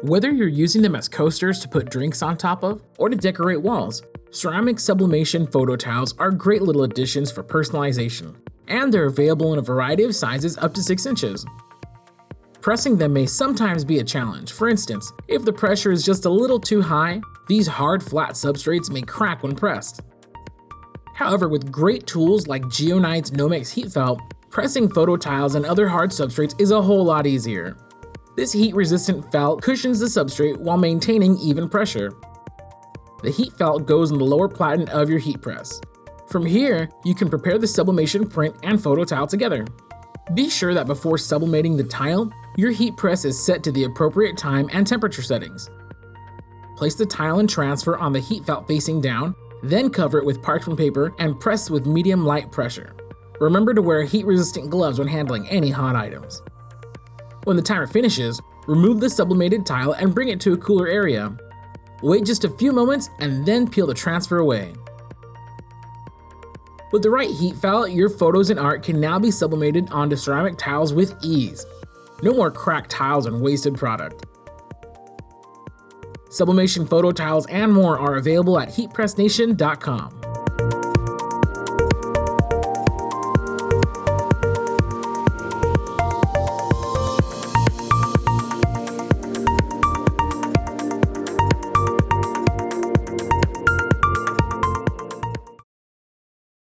Whether you're using them as coasters to put drinks on top of or to decorate walls, ceramic sublimation photo tiles are great little additions for personalization, and they're available in a variety of sizes up to 6 inches. Pressing them may sometimes be a challenge. For instance, if the pressure is just a little too high, these hard, flat substrates may crack when pressed. However, with great tools like Geonite's Nomex heat felt, pressing photo tiles and other hard substrates is a whole lot easier. This heat-resistant felt cushions the substrate while maintaining even pressure. The heat felt goes in the lower platen of your heat press. From here, you can prepare the sublimation print and photo tile together. Be sure that before sublimating the tile, your heat press is set to the appropriate time and temperature settings. Place the tile and transfer on the heat felt facing down, then cover it with parchment paper and press with medium light pressure. Remember to wear heat-resistant gloves when handling any hot items. When the timer finishes, remove the sublimated tile and bring it to a cooler area. Wait just a few moments and then peel the transfer away. With the right heat felt, your photos and art can now be sublimated onto ceramic tiles with ease. No more cracked tiles and wasted product. Sublimation photo tiles and more are available at heatpressnation.com.